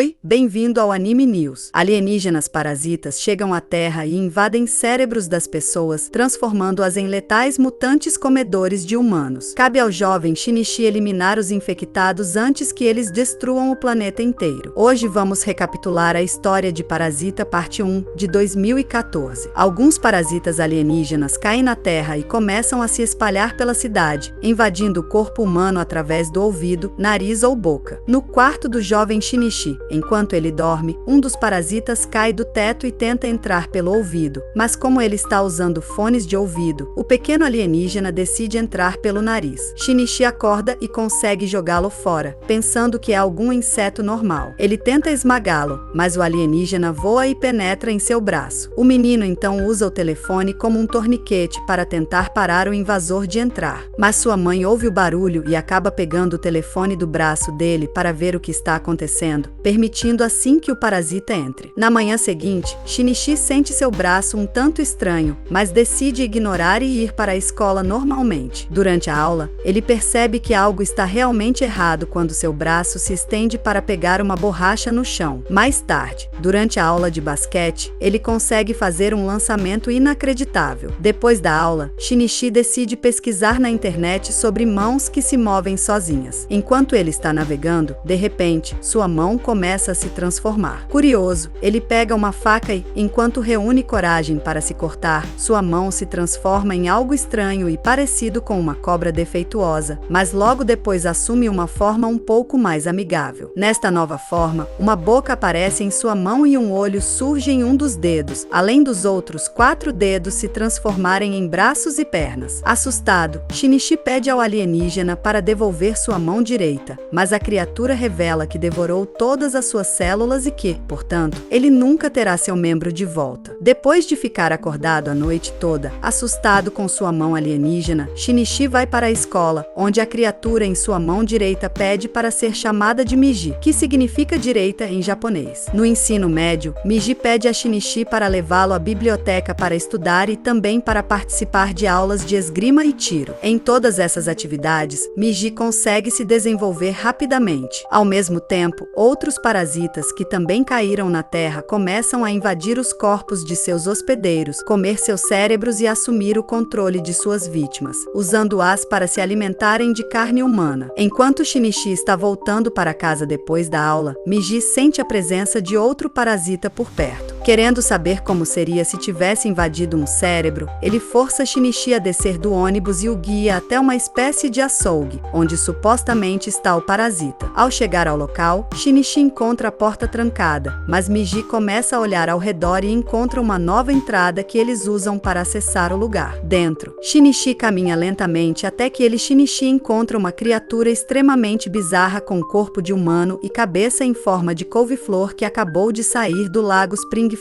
Oi, bem-vindo ao Anime News. Alienígenas parasitas chegam à Terra e invadem cérebros das pessoas, transformando-as em letais mutantes comedores de humanos. Cabe ao jovem Shinichi eliminar os infectados antes que eles destruam o planeta inteiro. Hoje vamos recapitular a história de Parasita Parte 1, de 2014. Alguns parasitas alienígenas caem na Terra e começam a se espalhar pela cidade, invadindo o corpo humano através do ouvido, nariz ou boca. No quarto do jovem Shinichi, enquanto ele dorme, um dos parasitas cai do teto e tenta entrar pelo ouvido, mas como ele está usando fones de ouvido, o pequeno alienígena decide entrar pelo nariz. Shinichi acorda e consegue jogá-lo fora, pensando que é algum inseto normal. Ele tenta esmagá-lo, mas o alienígena voa e penetra em seu braço. O menino então usa o telefone como um torniquete para tentar parar o invasor de entrar, mas sua mãe ouve o barulho e acaba pegando o telefone do braço dele para ver o que está acontecendo, permitindo assim que o parasita entre. Na manhã seguinte, Shinichi sente seu braço um tanto estranho, mas decide ignorar e ir para a escola normalmente. Durante a aula, ele percebe que algo está realmente errado quando seu braço se estende para pegar uma borracha no chão. Mais tarde, durante a aula de basquete, ele consegue fazer um lançamento inacreditável. Depois da aula, Shinichi decide pesquisar na internet sobre mãos que se movem sozinhas. Enquanto ele está navegando, de repente, sua mão começa a se transformar. Curioso, ele pega uma faca e, enquanto reúne coragem para se cortar, sua mão se transforma em algo estranho e parecido com uma cobra defeituosa, mas logo depois assume uma forma um pouco mais amigável. Nesta nova forma, uma boca aparece em sua mão e um olho surge em um dos dedos, além dos outros 4 dedos se transformarem em braços e pernas. Assustado, Shinichi pede ao alienígena para devolver sua mão direita, mas a criatura revela que devorou todas as suas células e que, portanto, ele nunca terá seu membro de volta. Depois de ficar acordado a noite toda, assustado com sua mão alienígena, Shinichi vai para a escola, onde a criatura em sua mão direita pede para ser chamada de Miji, que significa direita em japonês. No ensino médio, Miji pede a Shinichi para levá-lo à biblioteca para estudar e também para participar de aulas de esgrima e tiro. Em todas essas atividades, Miji consegue se desenvolver rapidamente. Ao mesmo tempo, outros parasitas que também caíram na Terra começam a invadir os corpos de seus hospedeiros, comer seus cérebros e assumir o controle de suas vítimas, usando-as para se alimentarem de carne humana. Enquanto Shinichi está voltando para casa depois da aula, Miji sente a presença de outro parasita por perto. Querendo saber como seria se tivesse invadido um cérebro, ele força Shinichi a descer do ônibus e o guia até uma espécie de açougue, onde supostamente está o parasita. Ao chegar ao local, Shinichi encontra a porta trancada, mas Miji começa a olhar ao redor e encontra uma nova entrada que eles usam para acessar o lugar. Dentro, Shinichi caminha lentamente até que Shinichi encontra uma criatura extremamente bizarra com corpo de humano e cabeça em forma de couve-flor que acabou de sair do lago Springfield.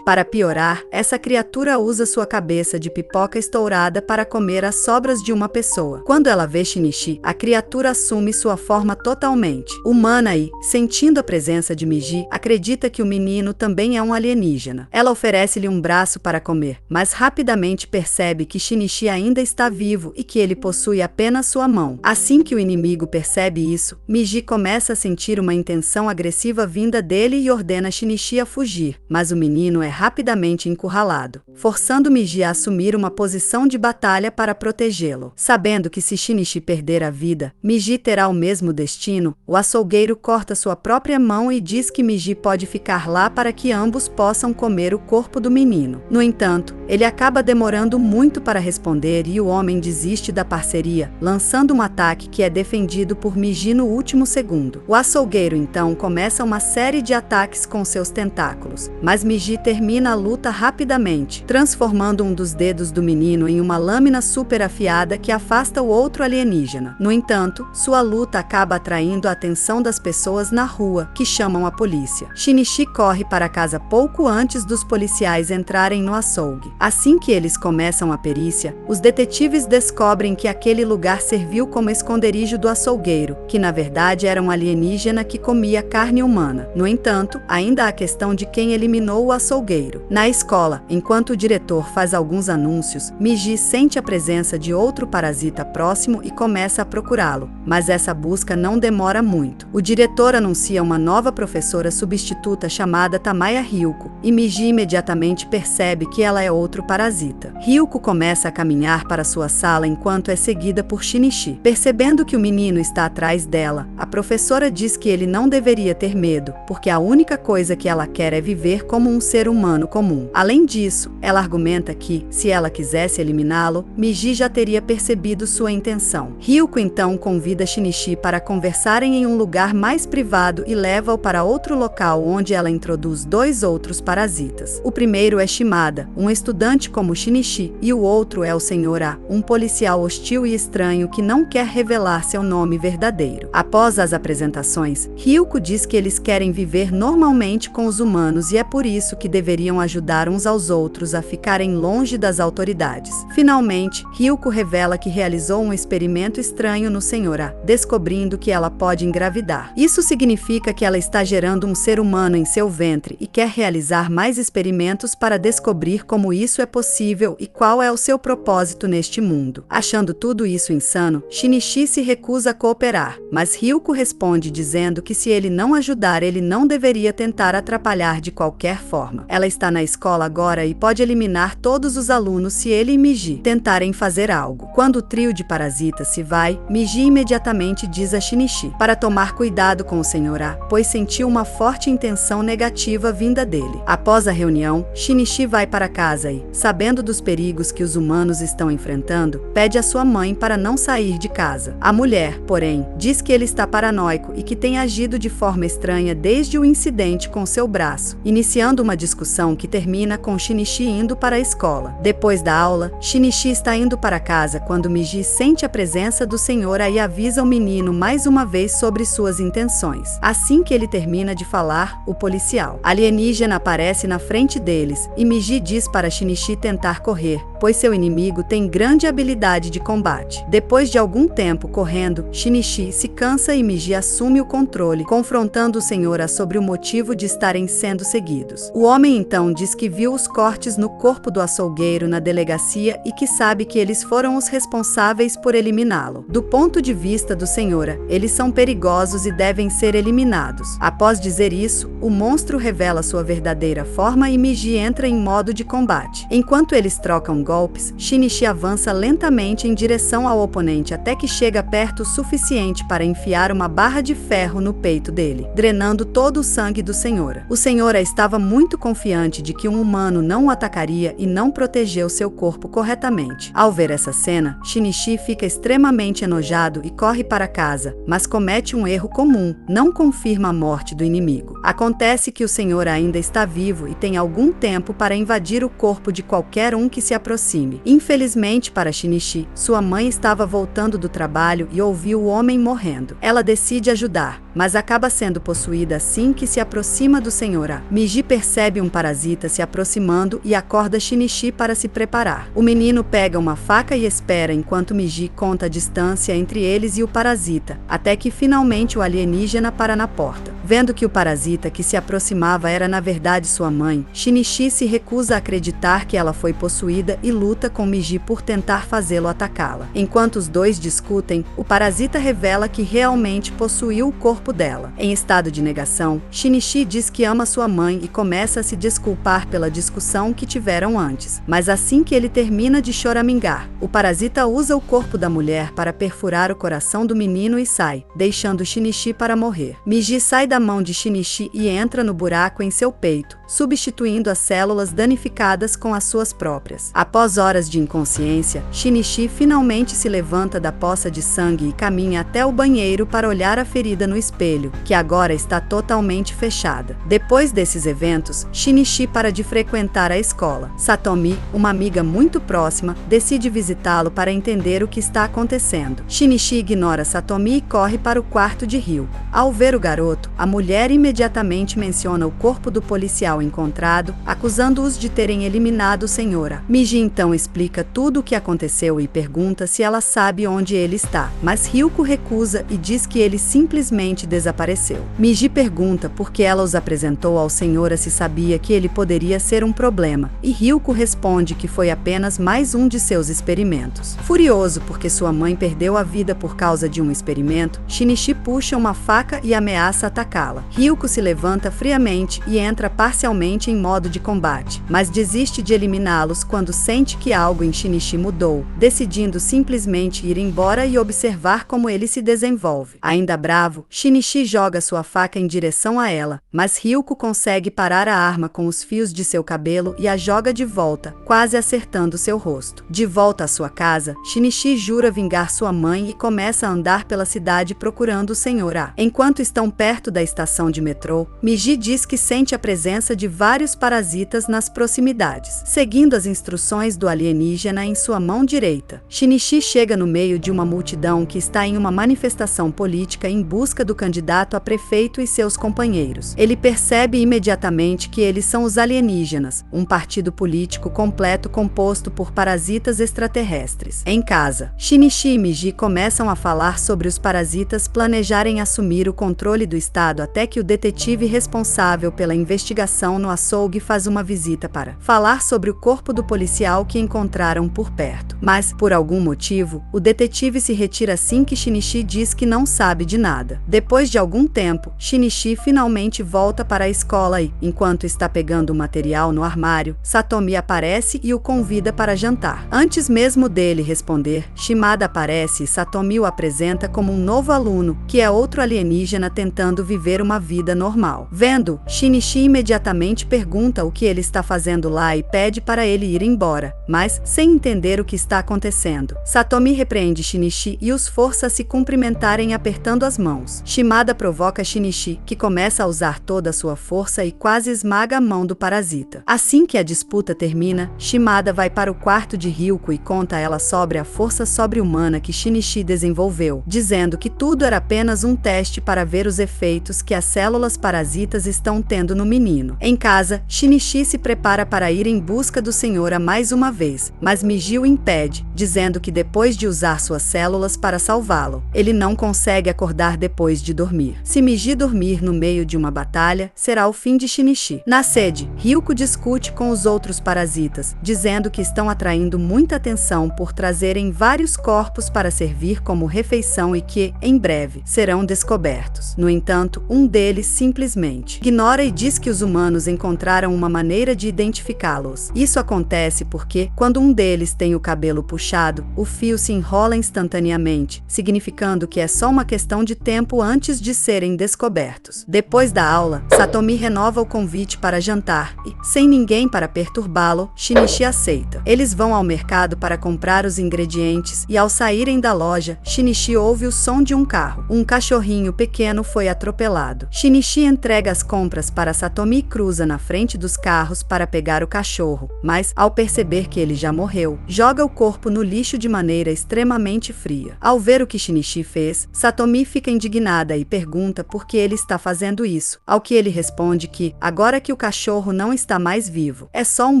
Para piorar, essa criatura usa sua cabeça de pipoca estourada para comer as sobras de uma pessoa. Quando ela vê Shinichi, a criatura assume sua forma totalmente humana e, sentindo a presença de Miji, acredita que o menino também é um alienígena. Ela oferece-lhe um braço para comer, mas rapidamente percebe que Shinichi ainda está vivo e que ele possui apenas sua mão. Assim que o inimigo percebe isso, Miji começa a sentir uma intenção agressiva vinda dele e ordena Shinichi a fugir, mas o menino é rapidamente encurralado, forçando Miji a assumir uma posição de batalha para protegê-lo. Sabendo que se Shinichi perder a vida, Miji terá o mesmo destino, o açougueiro corta sua própria mão e diz que Miji pode ficar lá para que ambos possam comer o corpo do menino. No entanto, ele acaba demorando muito para responder e o homem desiste da parceria, lançando um ataque que é defendido por Miji no último segundo. O açougueiro então começa uma série de ataques com seus tentáculos, mas Miji termina a luta rapidamente, transformando um dos dedos do menino em uma lâmina super afiada que afasta o outro alienígena. No entanto, sua luta acaba atraindo a atenção das pessoas na rua, que chamam a polícia. Shinichi corre para casa pouco antes dos policiais entrarem no açougue. Assim que eles começam a perícia, os detetives descobrem que aquele lugar serviu como esconderijo do açougueiro, que na verdade era um alienígena que comia carne humana. No entanto, ainda há a questão de quem eliminou o açougueiro. Na escola, enquanto o diretor faz alguns anúncios, Miji sente a presença de outro parasita próximo e começa a procurá-lo, mas essa busca não demora muito. O diretor anuncia uma nova professora substituta chamada Tamaya Ryuko, e Miji imediatamente percebe que ela é outro parasita. Ryuko começa a caminhar para sua sala enquanto é seguida por Shinichi. Percebendo que o menino está atrás dela, a professora diz que ele não deveria ter medo, porque a única coisa que ela quer é viver como um ser humano comum. Além disso, ela argumenta que, se ela quisesse eliminá-lo, Miji já teria percebido sua intenção. Ryuko então convida Shinichi para conversarem em um lugar mais privado e leva-o para outro local onde ela introduz dois outros parasitas. O primeiro é Shimada, um estudante como Shinichi, e o outro é o Sr. A, um policial hostil e estranho que não quer revelar seu nome verdadeiro. Após as apresentações, Ryuko diz que eles querem viver normalmente com os humanos e é por isso que deveriam ajudar uns aos outros a ficarem longe das autoridades. Finalmente, Ryuko revela que realizou um experimento estranho no Sr. A, descobrindo que ela pode engravidar. Isso significa que ela está gerando um ser humano em seu ventre e quer realizar mais experimentos para descobrir como isso é possível e qual é o seu propósito neste mundo. Achando tudo isso insano, Shinichi se recusa a cooperar, mas Ryuko responde dizendo que se ele não ajudar, ele não deveria tentar atrapalhar de qualquer forma. Ela está na escola agora e pode eliminar todos os alunos se ele e Miji tentarem fazer algo. Quando o trio de parasitas se vai, Miji imediatamente diz a Shinichi para tomar cuidado com o Sr. A, pois sentiu uma forte intenção negativa vinda dele. Após a reunião, Shinichi vai para casa e, sabendo dos perigos que os humanos estão enfrentando, pede a sua mãe para não sair de casa. A mulher, porém, diz que ele está paranoico e que tem agido de forma estranha desde o incidente com seu braço, iniciando uma discussão que termina com Shinichi indo para a escola. Depois da aula, Shinichi está indo para casa quando Miji sente a presença do Sr. A e avisa o menino mais uma vez sobre suas intenções. Assim que ele termina de falar, o policial alienígena aparece na frente deles e Miji diz para Shinichi tentar correr, pois seu inimigo tem grande habilidade de combate. Depois de algum tempo correndo, Shinichi se cansa e Miji assume o controle, confrontando o Sr. A sobre o motivo de estarem sendo seguidos. O homem então diz que viu os cortes no corpo do açougueiro na delegacia e que sabe que eles foram os responsáveis por eliminá-lo. Do ponto de vista do Sr. A, eles são perigosos e devem ser eliminados. Após dizer isso, o monstro revela sua verdadeira forma e Miji entra em modo de combate. Enquanto eles trocam golpes, Shinichi avança lentamente em direção ao oponente até que chega perto o suficiente para enfiar uma barra de ferro no peito dele, drenando todo o sangue do Sr. A. O Sr. A estava muito confiante de que um humano não o atacaria e não protegeu seu corpo corretamente. Ao ver essa cena, Shinichi fica extremamente enojado e corre para casa, mas comete um erro comum, não confirma a morte do inimigo. Acontece que o Sr. A ainda está vivo e tem algum tempo para invadir o corpo de qualquer um que se aproxime. Infelizmente para Shinichi, sua mãe estava voltando do trabalho e ouviu o homem morrendo. Ela decide ajudar, mas acaba sendo possuída assim que se aproxima do Sr. A. Miji percebe um parasita se aproximando e acorda Shinichi para se preparar. O menino pega uma faca e espera enquanto Miji conta a distância entre eles e o parasita, até que finalmente o alienígena para na porta. Vendo que o parasita que se aproximava era na verdade sua mãe, Shinichi se recusa a acreditar que ela foi possuída e luta com Miji por tentar fazê-lo atacá-la. Enquanto os dois discutem, o parasita revela que realmente possuiu o corpo dela. Em estado de negação, Shinichi diz que ama sua mãe e começa a se desculpar pela discussão que tiveram antes. Mas assim que ele termina de choramingar, o parasita usa o corpo da mulher para perfurar o coração do menino e sai, deixando Shinichi para morrer. Miji sai da mão de Shinichi e entra no buraco em seu peito, substituindo as células danificadas com as suas próprias. Após horas de inconsciência, Shinichi finalmente se levanta da poça de sangue e caminha até o banheiro para olhar a ferida no espelho, que agora está totalmente fechada. Depois desses eventos, Shinichi para de frequentar a escola. Satomi, uma amiga muito próxima, decide visitá-lo para entender o que está acontecendo. Shinichi ignora Satomi e corre para o quarto de Ryuko. Ao ver o garoto, a mulher imediatamente menciona o corpo do policial policial encontrado, acusando-os de terem eliminado o Sr. Miji então explica tudo o que aconteceu e pergunta se ela sabe onde ele está, mas Ryuko recusa e diz que ele simplesmente desapareceu. Miji pergunta por que ela os apresentou ao Sr. se sabia que ele poderia ser um problema, e Ryuko responde que foi apenas mais um de seus experimentos. Furioso porque sua mãe perdeu a vida por causa de um experimento, Shinichi puxa uma faca e ameaça atacá-la. Ryuko se levanta friamente e entra parcialmente em modo de combate, mas desiste de eliminá-los quando sente que algo em Shinichi mudou, decidindo simplesmente ir embora e observar como ele se desenvolve. Ainda bravo, Shinichi joga sua faca em direção a ela, mas Ryuko consegue parar a arma com os fios de seu cabelo e a joga de volta, quase acertando seu rosto. De volta à sua casa, Shinichi jura vingar sua mãe e começa a andar pela cidade procurando o Sr. A. Enquanto estão perto da estação de metrô, Miji diz que sente a presença de vários parasitas nas proximidades. Seguindo as instruções do alienígena em sua mão direita, Shinichi chega no meio de uma multidão que está em uma manifestação política em busca do candidato a prefeito e seus companheiros. Ele percebe imediatamente que eles são os alienígenas, um partido político completo composto por parasitas extraterrestres. Em casa, Shinichi e Miji começam a falar sobre os parasitas planejarem assumir o controle do estado até que o detetive responsável pela investigação no açougue faz uma visita para falar sobre o corpo do policial que encontraram por perto. Mas, por algum motivo, o detetive se retira assim que Shinichi diz que não sabe de nada. Depois de algum tempo, Shinichi finalmente volta para a escola e, enquanto está pegando o material no armário, Satomi aparece e o convida para jantar. Antes mesmo dele responder, Shimada aparece e Satomi o apresenta como um novo aluno, que é outro alienígena tentando viver uma vida normal. Vendo, Shinichi imediatamente pergunta o que ele está fazendo lá e pede para ele ir embora, mas, sem entender o que está acontecendo, Satomi repreende Shinichi e os força a se cumprimentarem apertando as mãos. Shimada provoca Shinichi, que começa a usar toda a sua força e quase esmaga a mão do parasita. Assim que a disputa termina, Shimada vai para o quarto de Ryuko e conta a ela sobre a força sobre-humana que Shinichi desenvolveu, dizendo que tudo era apenas um teste para ver os efeitos que as células parasitas estão tendo no menino. Em casa, Shinichi se prepara para ir em busca do Sr. A mais uma vez, mas Miji o impede, dizendo que depois de usar suas células para salvá-lo, ele não consegue acordar depois de dormir. Se Miji dormir no meio de uma batalha, será o fim de Shinichi. Na sede, Ryuko discute com os outros parasitas, dizendo que estão atraindo muita atenção por trazerem vários corpos para servir como refeição e que, em breve, serão descobertos. No entanto, um deles simplesmente ignora e diz que os humanos encontraram uma maneira de identificá-los. Isso acontece porque, quando um deles tem o cabelo puxado, o fio se enrola instantaneamente, significando que é só uma questão de tempo antes de serem descobertos. Depois da aula, Satomi renova o convite para jantar e, sem ninguém para perturbá-lo, Shinichi aceita. Eles vão ao mercado para comprar os ingredientes e, ao saírem da loja, Shinichi ouve o som de um carro. Um cachorrinho pequeno foi atropelado. Shinichi entrega as compras para Satomi e cruza na frente dos carros para pegar o cachorro, mas, ao perceber que ele já morreu, joga o corpo no lixo de maneira extremamente fria. Ao ver o que Shinichi fez, Satomi fica indignada e pergunta por que ele está fazendo isso, ao que ele responde que, agora que o cachorro não está mais vivo, é só um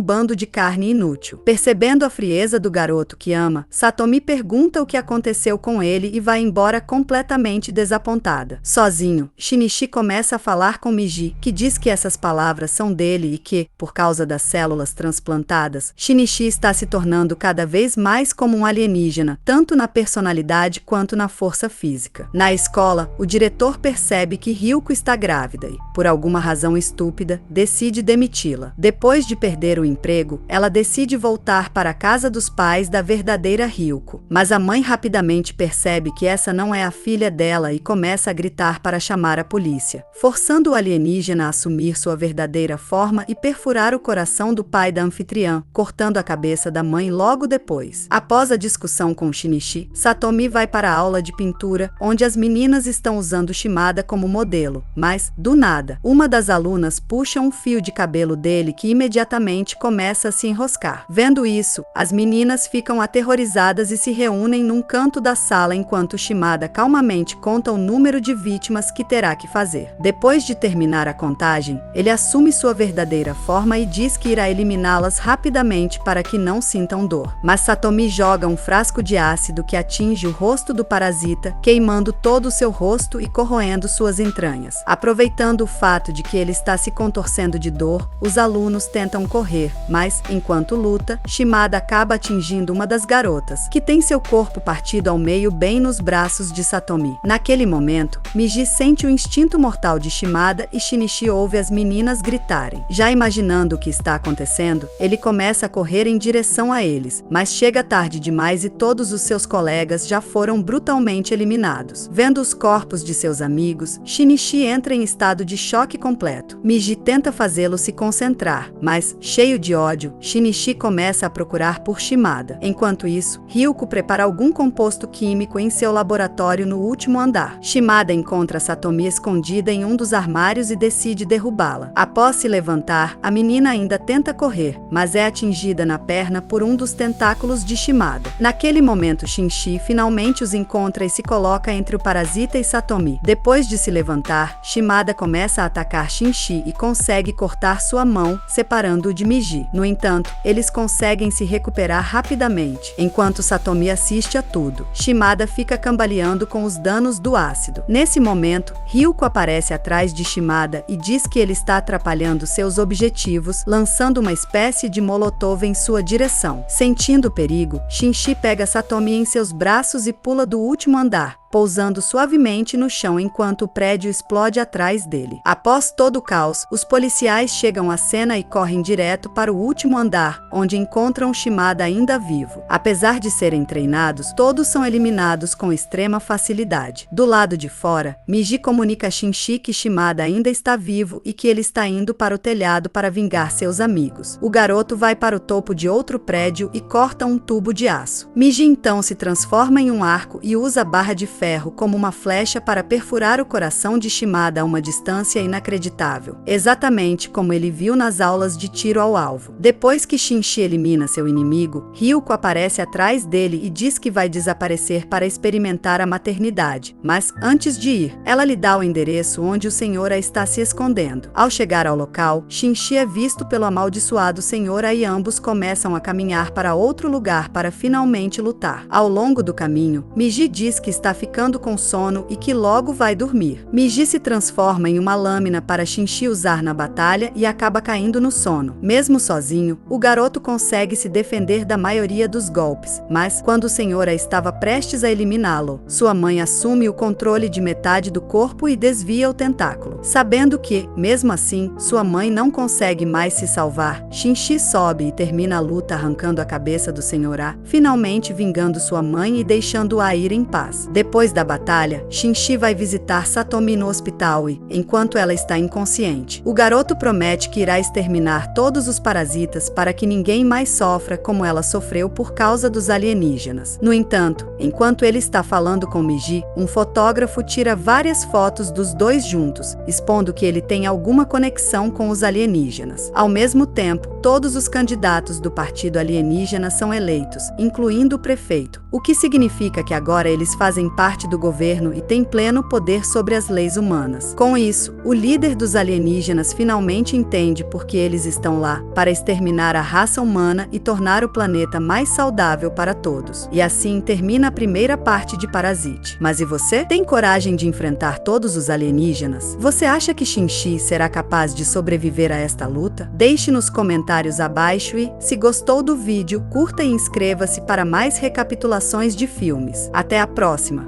bando de carne inútil. Percebendo a frieza do garoto que ama, Satomi pergunta o que aconteceu com ele e vai embora completamente desapontada. Sozinho, Shinichi começa a falar com Miji, que diz que essas palavras são dele e que, por causa das células transplantadas, Shinichi está se tornando cada vez mais como um alienígena, tanto na personalidade quanto na força física. Na escola, o diretor percebe que Ryuko está grávida e, por alguma razão estúpida, decide demiti-la. Depois de perder o emprego, ela decide voltar para a casa dos pais da verdadeira Ryuko. Mas a mãe rapidamente percebe que essa não é a filha dela e começa a gritar para chamar a polícia, forçando o alienígena a assumir sua verdadeira forma e perfurar o coração do pai da anfitriã, cortando a cabeça da mãe logo depois. Após a discussão com Shinichi, Satomi vai para a aula de pintura, onde as meninas estão usando Shimada como modelo, mas, do nada, uma das alunas puxa um fio de cabelo dele que imediatamente começa a se enroscar. Vendo isso, as meninas ficam aterrorizadas e se reúnem num canto da sala enquanto Shimada calmamente conta o número de vítimas que terá que fazer. Depois de terminar a contagem, ele assume sua verdadeira forma e diz que irá eliminá-las rapidamente para que não sintam dor. Mas Satomi joga um frasco de ácido que atinge o rosto do parasita, queimando todo o seu rosto e corroendo suas entranhas. Aproveitando o fato de que ele está se contorcendo de dor, os alunos tentam correr, mas, enquanto luta, Shimada acaba atingindo uma das garotas, que tem seu corpo partido ao meio bem nos braços de Satomi. Naquele momento, Miji sente o instinto mortal de Shimada e Shinichi ouve as meninas gritarem. Já imaginando o que está acontecendo, ele começa a correr em direção a eles, mas chega tarde demais e todos os seus colegas já foram brutalmente eliminados. Vendo os corpos de seus amigos, Shinichi entra em estado de choque completo. Miji tenta fazê-lo se concentrar, mas, cheio de ódio, Shinichi começa a procurar por Shimada. Enquanto isso, Ryuko prepara algum composto químico em seu laboratório no último andar. Shimada encontra Satomi escondida em um dos armários e decide derrubá-la. Após se levantar, a menina ainda tenta correr, mas é atingida na perna por um dos tentáculos de Shimada. Naquele momento, Shinshi finalmente os encontra e se coloca entre o parasita e Satomi. Depois de se levantar, Shimada começa a atacar Shinshi e consegue cortar sua mão, separando-o de Miji. No entanto, eles conseguem se recuperar rapidamente, enquanto Satomi assiste a tudo. Shimada fica cambaleando com os danos do ácido. Nesse momento, Ryuko aparece atrás de Shimada e diz que ele está atrapalhando seus objetivos, lançando uma espécie de molotov em sua direção. Sentindo o perigo, Shinshi pega Satomi em seus braços e pula do último andar, pousando suavemente no chão enquanto o prédio explode atrás dele. Após todo o caos, os policiais chegam à cena e correm direto para o último andar, onde encontram Shimada ainda vivo. Apesar de serem treinados, todos são eliminados com extrema facilidade. Do lado de fora, Miji comunica a Shinshi que Shimada ainda está vivo e que ele está indo para o telhado para vingar seus amigos. O garoto vai para o topo de outro prédio e corta um tubo de aço. Miji então se transforma em um arco e usa a barra de ferro como uma flecha para perfurar o coração de Shimada a uma distância inacreditável, exatamente como ele viu nas aulas de tiro ao alvo. Depois que Shinshi elimina seu inimigo, Ryuko aparece atrás dele e diz que vai desaparecer para experimentar a maternidade, mas, antes de ir, ela lhe dá o endereço onde o Senhora está se escondendo. Ao chegar ao local, Shinshi é visto pelo amaldiçoado Senhora e ambos começam a caminhar para outro lugar para finalmente lutar. Ao longo do caminho, Miji diz que está ficando com sono e que logo vai dormir. Miji se transforma em uma lâmina para Shinshi usar na batalha e acaba caindo no sono. Mesmo sozinho, o garoto consegue se defender da maioria dos golpes, mas quando o Senhora estava prestes a eliminá-lo, sua mãe assume o controle de metade do corpo e desvia o tentáculo. Sabendo que, mesmo assim, sua mãe não consegue mais se salvar, Shinshi sobe e termina a luta arrancando a cabeça do Senhora, finalmente vingando sua mãe e deixando-a ir em paz. Depois da batalha, Shinshi vai visitar Satomi no hospital e, enquanto ela está inconsciente, o garoto promete que irá exterminar todos os parasitas para que ninguém mais sofra como ela sofreu por causa dos alienígenas. No entanto, enquanto ele está falando com Miji, um fotógrafo tira várias fotos dos dois juntos, expondo que ele tem alguma conexão com os alienígenas. Ao mesmo tempo, todos os candidatos do partido alienígena são eleitos, incluindo o prefeito, o que significa que agora eles fazem parte do governo e têm pleno poder sobre as leis humanas. Com isso, o líder dos alienígenas finalmente entende por que eles estão lá, para exterminar a raça humana e tornar o planeta mais saudável para todos. E assim termina a primeira parte de Parasite. Mas e você? Tem coragem de enfrentar todos os alienígenas? Você acha que Shinshi será capaz de sobreviver a esta luta? Deixe nos comentários abaixo e, se gostou do vídeo, curta e inscreva-se para mais recapitulações de filmes. Até a próxima!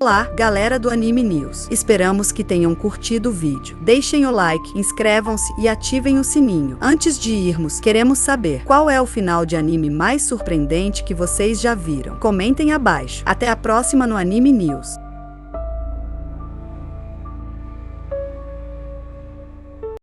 Olá, galera do Anime News. Esperamos que tenham curtido o vídeo. Deixem o like, inscrevam-se e ativem o sininho. Antes de irmos, queremos saber qual é o final de anime mais surpreendente que vocês já viram. Comentem abaixo. Até a próxima no Anime News.